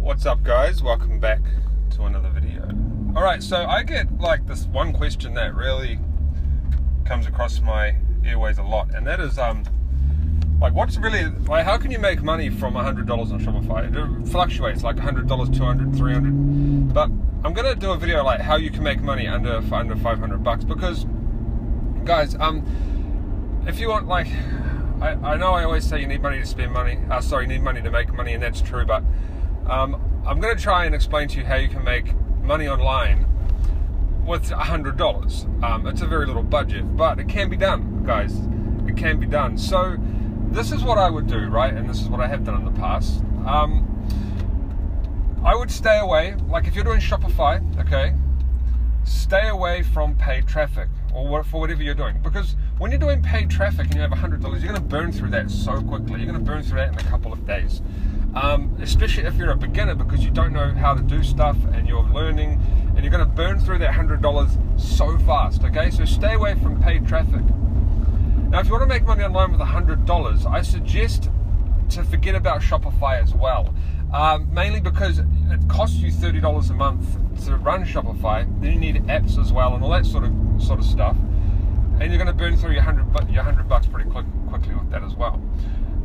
What's up, guys? Welcome back to another video. Alright, so I get like this one question that really comes across my airways a lot, and that is like, what's really, like, how can you make money from $100 on Shopify? It fluctuates, like $100, $200, $300, but I'm gonna do a video like how you can make money under $500, because guys, if you want, like, I know I always say you need money to spend money, you need money to make money, and that's true, but I'm going to try and explain to you how you can make money online with $100. It's a very little budget, but it can be done, guys. It can be done. So this is what I would do, right? And this is what I have done in the past. I would stay away, like if you're doing Shopify, okay, stay away from paid traffic or for whatever you're doing, because when you're doing paid traffic and you have $100, you're going to burn through that so quickly. You're going to burn through that in a couple of days. Especially if you're a beginner, because you don't know how to do stuff and you're learning, and you're going to burn through that $100 so fast, okay? So stay away from paid traffic. Now, if you want to make money online with $100, I suggest to forget about Shopify as well, mainly because it costs you $30 a month to run Shopify. Then you need apps as well and all that sort of stuff, and you're going to burn through your $100 pretty quickly with that as well.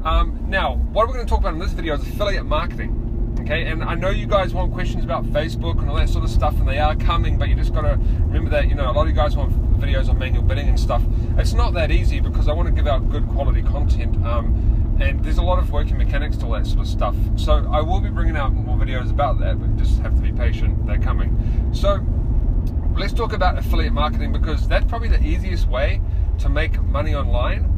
Now, what we're going to talk about in this video is affiliate marketing, okay? And I know you guys want questions about Facebook and all that sort of stuff, and they are coming, but you just got to remember that, you know, a lot of you guys want videos on manual bidding and stuff. It's not that easy, because I want to give out good quality content, and there's a lot of working mechanics to all that sort of stuff. So I will be bringing out more videos about that, but just have to be patient, they're coming. So let's talk about affiliate marketing, because that's probably the easiest way to make money online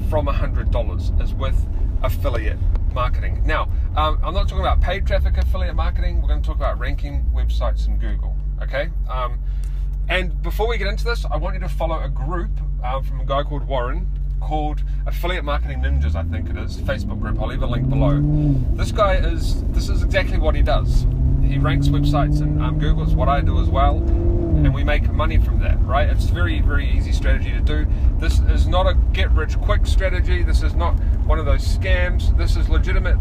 from $100 is with affiliate marketing. Now, I'm not talking about paid traffic affiliate marketing. We're going to talk about ranking websites in Google, okay? And before we get into this, I want you to follow a group from a guy called Warren, called Affiliate Marketing Ninjas, I think it is, Facebook group. I'll leave a link below. This is exactly what he does. He ranks websites in Google. It's what I do as well, and we make money from that, right? It's very, very easy strategy to do. This is not a get-rich-quick strategy. This is not one of those scams. This is legitimate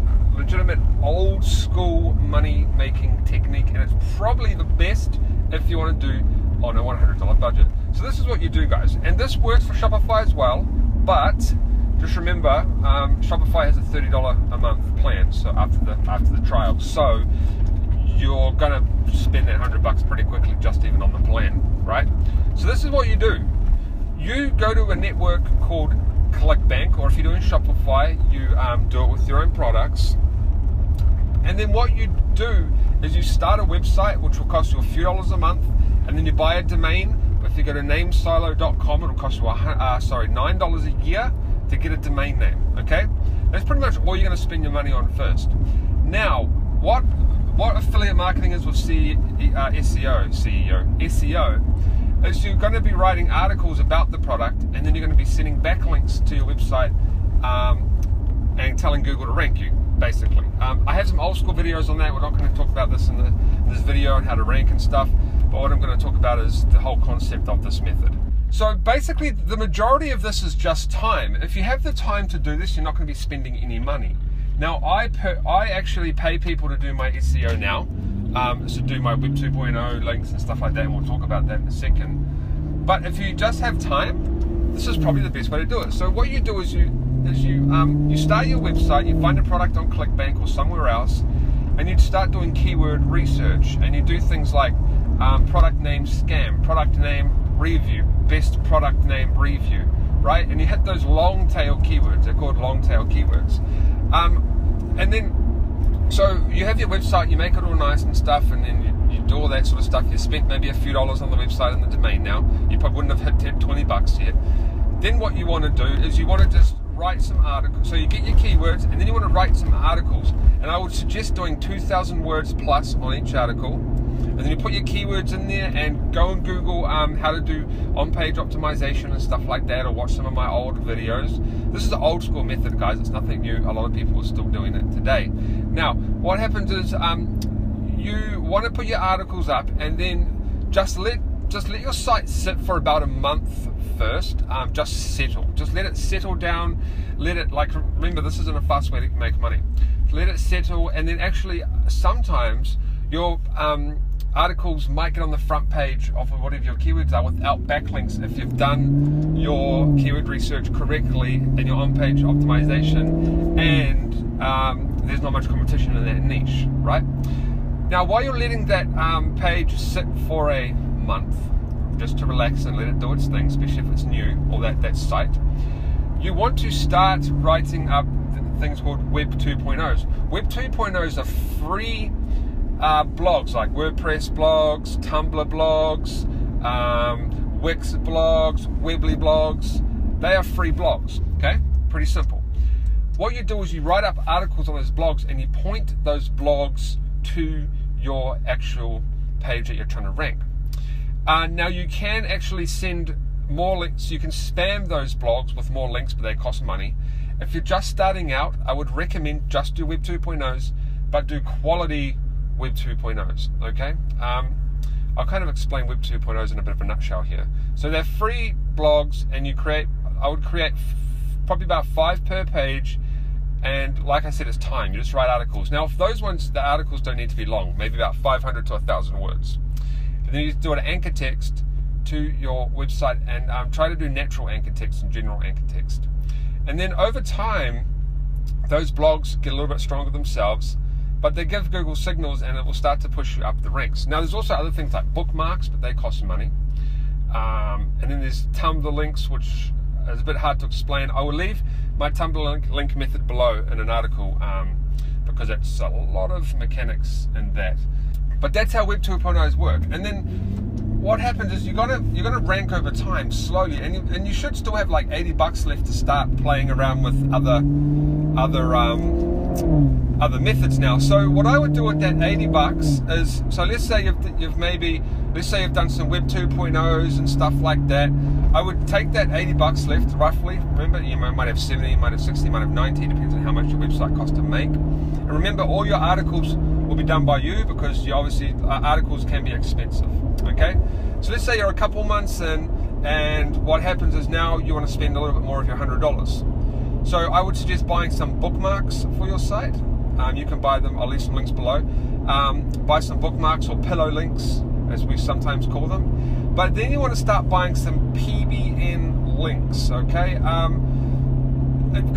old-school money-making technique, and it's probably the best if you want to do on a $100 budget. So this is what you do, guys, and this works for Shopify as well. But just remember, Shopify has a $30 a month plan. So after the trial, so you're gonna spend that $100 pretty quickly, just even on the plan, right? So this is what you do. You go to a network called ClickBank, or if you're doing Shopify, you do it with your own products. And then what you do is you start a website, which will cost you a few dollars a month, and then you buy a domain. If you go to namesilo.com, it'll cost you $9 a year to get a domain name, okay? That's pretty much all you're going to spend your money on first. Now, what affiliate marketing is with SEO is you're going to be writing articles about the product, and then you're going to be sending backlinks to your website and telling Google to rank you, basically. I have some old school videos on that. We're not going to talk about this in this video and how to rank and stuff, but what I'm going to talk about is the whole concept of this method. So basically, the majority of this is just time. If you have the time to do this, you're not going to be spending any money. Now, I actually pay people to do my SEO now, to do my Web 2.0 links and stuff like that, and we'll talk about that in a second. But if you just have time, this is probably the best way to do it. So what you do is you start your website, you find a product on ClickBank or somewhere else, and you start doing keyword research, and you do things like product name scam, product name review, best product name review, right? And you hit those long tail keywords. They're called long tail keywords. And then, so you have your website, you make it all nice and stuff, and then you do all that sort of stuff. You spent maybe a few dollars on the website and the domain now. You probably wouldn't have hit $20 yet. Then what you want to do is you want to just write some articles. So you get your keywords, and then you want to write some articles. And I would suggest doing 2,000 words plus on each article. And then you put your keywords in there and go and Google how to do on-page optimization and stuff like that, or watch some of my old videos. This is the old school method, guys. It's nothing new. A lot of people are still doing it today. Now, what happens is you want to put your articles up, and then just let just let your site sit for about a month first. Just settle. Just let it settle down. Let it, like, remember, this isn't a fast way to make money. Let it settle, and then actually sometimes your articles might get on the front page of whatever your keywords are without backlinks if you've done your keyword research correctly and your on-page optimization, and there's not much competition in that niche, right? Now, while you're letting that page sit for a month, just to relax and let it do its thing, especially if it's new, or that site, you want to start writing up things called Web 2.0s. Web 2.0s are free blogs, like WordPress blogs, Tumblr blogs, Wix blogs, Weebly blogs. They are free blogs, okay? Pretty simple. What you do is you write up articles on those blogs and you point those blogs to your actual page that you're trying to rank. Now you can actually send more links. You can spam those blogs with more links, but they cost money. If you're just starting out, I would recommend just do Web 2.0s, but do quality Web 2.0s, okay? I'll kind of explain Web 2.0s in a bit of a nutshell here. So they're free blogs, and I would create probably about 5 per page, and like I said, it's time. You just write articles. Now, for those ones, the articles don't need to be long, maybe about 500 to 1,000 words. And then you do an anchor text to your website, and try to do natural anchor text and general anchor text. And then over time, those blogs get a little bit stronger themselves, but they give Google signals, and it will start to push you up the ranks. Now, there's also other things like bookmarks, but they cost money. And then there's Tumblr links, which is a bit hard to explain. I will leave my Tumblr link method below in an article, because it's a lot of mechanics in that. But that's how Web 2.0s work. And then what happens is you're gonna rank over time slowly, and you should still have like $80 left to start playing around with other methods now. So what I would do with that $80 is, so let's say you've done some Web 2.0s and stuff like that. I would take that $80 left roughly. Remember, you might have 70, you might have 60, you might have 90, depends on how much your website costs to make. And remember, all your articles will be done by you, because you obviously articles can be expensive. Okay, so let's say you're a couple months in, and what happens is now you want to spend a little bit more of your $100. So I would suggest buying some bookmarks for your site. You can buy them. I'll leave some links below. Buy some bookmarks, or pillow links, as we sometimes call them. But then you want to start buying some PBN links. Okay,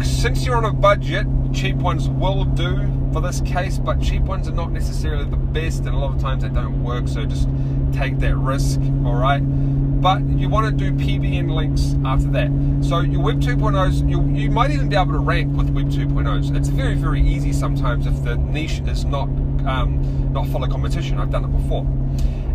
since you're on a budget, cheap ones will do for this case, but cheap ones are not necessarily the best, and a lot of times they don't work, so just take that risk, all right? But you want to do PBN links after that. So your Web 2.0s, you might even be able to rank with Web 2.0s. It's very, very easy sometimes if the niche is not full of competition. I've done it before.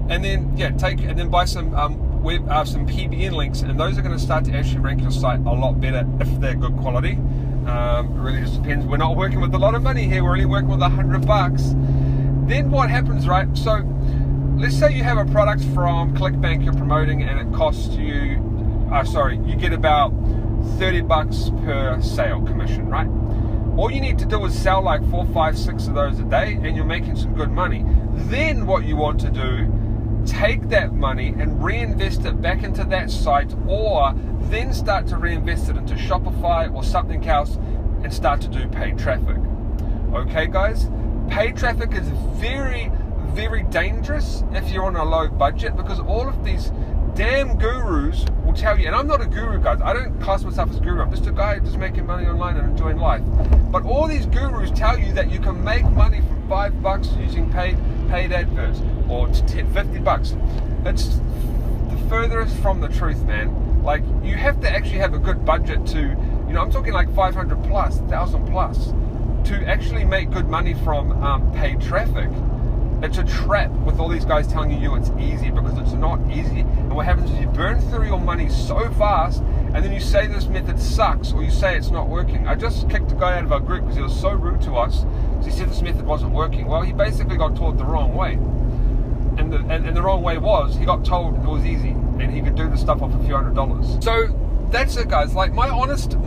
And then buy some some PBN links, and those are going to start to actually rank your site a lot better if they're good quality. It really just depends. We're not working with a lot of money here. We're only working with $100. Then what happens, right? So let's say you have a product from ClickBank you're promoting, and it costs you, you get about $30 per sale commission, right? All you need to do is sell like 4, 5, 6 of those a day, and you're making some good money. Then what you want to do, take that money and reinvest it back into that site, or then start to reinvest it into Shopify or something else, and start to do paid traffic. Okay, guys? Paid traffic is very, very dangerous if you're on a low budget, because all of these damn gurus will tell you, and I'm not a guru, guys. I don't class myself as a guru. I'm just a guy just making money online and enjoying life. But all these gurus tell you that you can make money from $5 using paid adverts, or $50. It's the furthest from the truth, man. Like, you have to actually have a good budget to, I'm talking like 500 plus, 1,000 plus, to actually make good money from paid traffic. It's a trap with all these guys telling you it's easy, because it's not easy. And what happens is you burn through your money so fast, and then you say this method sucks, or you say it's not working. I just kicked a guy out of our group because he was so rude to us. So he said this method wasn't working. Well, he basically got taught the wrong way. And the wrong way was, he got told it was easy, and he could do the stuff off a few $100s. So that's it, guys. Like, my honest,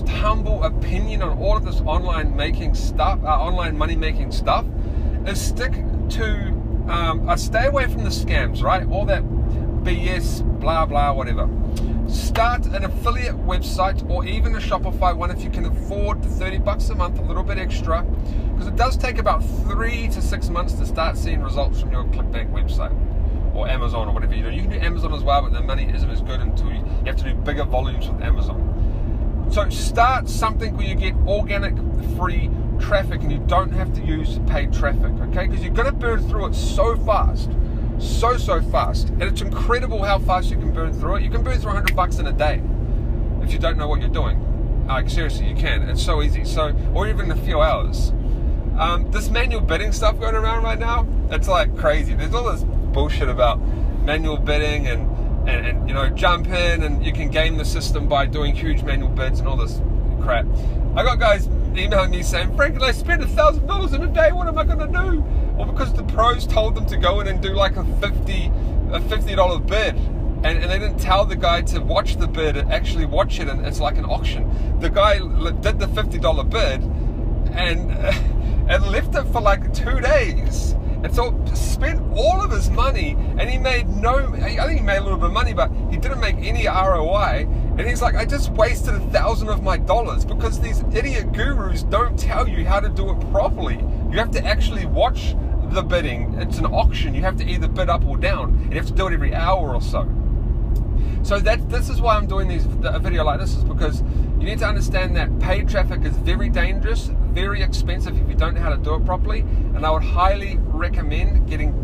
humble opinion on all of this online making stuff, online money making stuff, is stick to, stay away from the scams, right? All that BS, blah, blah, whatever. Start an affiliate website or even a Shopify one if you can afford the $30 a month, a little bit extra, because it does take about 3 to 6 months to start seeing results from your ClickBank website or Amazon or whatever you do. You can do Amazon as well, but the money isn't as good until you have to do bigger volumes with Amazon. So start something where you get organic, free traffic and you don't have to use paid traffic, okay? Because you're going to burn through it so fast. So fast, and it's incredible how fast you can burn through it. You can burn through $100 in a day if you don't know what you're doing. Like seriously, you can. It's so easy. Or even a few hours. This manual bidding stuff going around right now, it's like crazy. There's all this bullshit about manual bidding and you know, jump in and you can game the system by doing huge manual bids and all this crap. I got guys emailing me saying, Frank, I spend $1,000 in a day. What am I going to do? Well, because the pros told them to go in and do like a $50 bid, and they didn't tell the guy to watch the bid, actually watch it, and it's like an auction. The guy did the $50 bid and left it for like 2 days, and so spent all of his money, and he made I think he made a little bit of money, but he didn't make any ROI. And he's like, I just wasted $1,000 of my dollars because these idiot gurus don't tell you how to do it properly. You have to actually watch the bidding. It's an auction. You have to either bid up or down. And you have to do it every hour or so. So this is why I'm doing a video like this, is because you need to understand that paid traffic is very dangerous, very expensive if you don't know how to do it properly. And I would highly recommend getting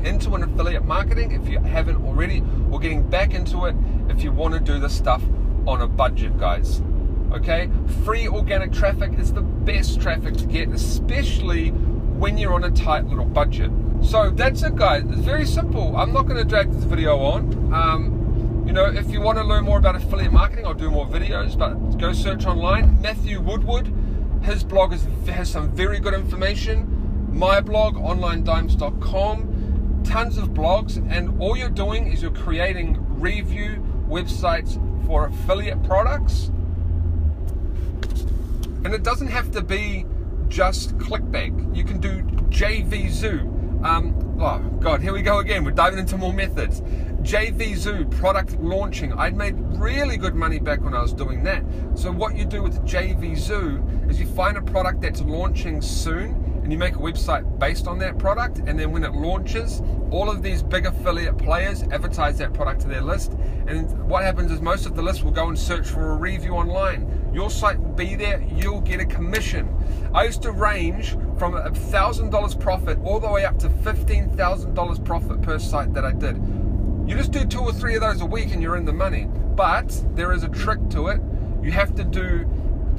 into an affiliate marketing if you haven't already, or getting back into it if you want to do this stuff on a budget, guys. Okay? Free organic traffic is the best traffic to get, especially when you're on a tight little budget. So that's it, guys. It's very simple. I'm not going to drag this video on. You know, if you want to learn more about affiliate marketing, I'll do more videos, but go search online. Matthew Woodward, his blog has some very good information. My blog, onlinedimes.com, tons of blogs, and all you're doing is you're creating review websites for affiliate products. And it doesn't have to be just ClickBank. You can do Jvzoo. Oh God, here we go again. We're diving into more methods. Jvzoo, product launching. I'd made really good money back when I was doing that. So what you do with Jvzoo is you find a product that's launching soon, and you make a website based on that product, and then when it launches, all of these big affiliate players advertise that product to their list, and what happens is most of the list will go and search for a review online. Your site will be there, you'll get a commission. I used to range from $1,000 profit all the way up to $15,000 profit per site that I did. You just do 2 or 3 of those a week and you're in the money. But there is a trick to it. You have to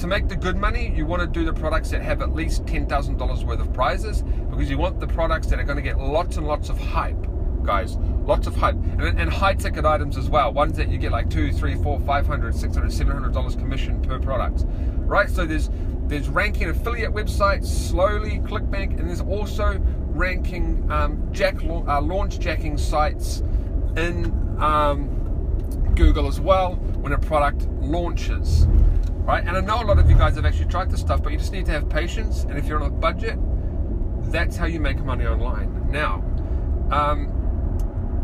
make the good money, you want to do the products that have at least $10,000 worth of prizes, because you want the products that are going to get lots and lots of hype, guys. Lots of hype. And high ticket items as well. Ones that you get like $200, $300, $400, $500, $600, $700 commission per product. Right? So there's ranking affiliate websites, slowly, ClickBank, and there's also ranking launch jacking sites in Google as well when a product launches. Right? And I know a lot of you guys have actually tried this stuff, but you just need to have patience, and if you're on a budget, that's how you make money online. Now,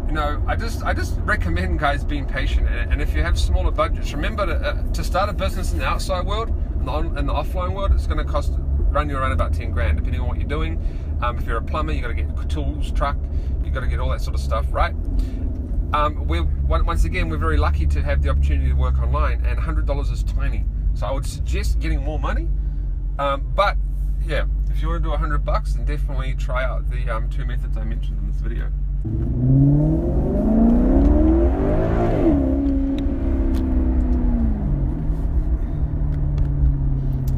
you know, I just recommend guys being patient, and if you have smaller budgets, remember to start a business in the outside world, in the offline world, it's going to run you around about 10 grand, depending on what you're doing. If you're a plumber, you got to get tools, truck, you got to get all that sort of stuff, right? Once again, we're very lucky to have the opportunity to work online, and $100 is tiny. So I would suggest getting more money, but yeah, if you want to do $100, then definitely try out the 2 methods I mentioned in this video.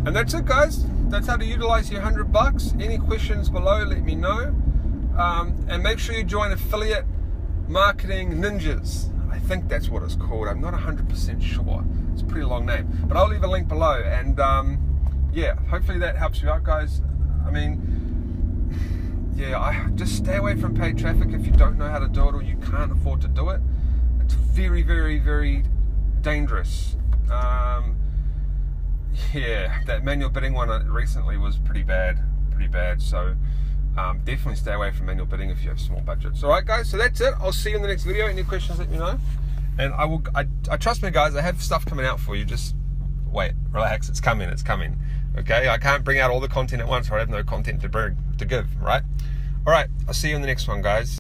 And that's it, guys. That's how to utilize your $100. Any questions below, let me know, and make sure you join Affiliate Marketing Ninjas. I think that's what it's called. I'm not 100% sure. It's a pretty long name, but I'll leave a link below. And yeah, hopefully that helps you out, guys. I mean, yeah, just stay away from paid traffic if you don't know how to do it or you can't afford to do it. It's very, very, very dangerous. Yeah, that manual bidding one recently was pretty bad. So definitely stay away from manual bidding if you have small budgets. All right, guys, so that's it. I'll see you in the next video. Any questions, let me know. And I trust me, guys, I have stuff coming out for you. Just wait, relax, it's coming. Okay, I can't bring out all the content at once, or I have no content to give, right? All right, I'll see you in the next one, guys.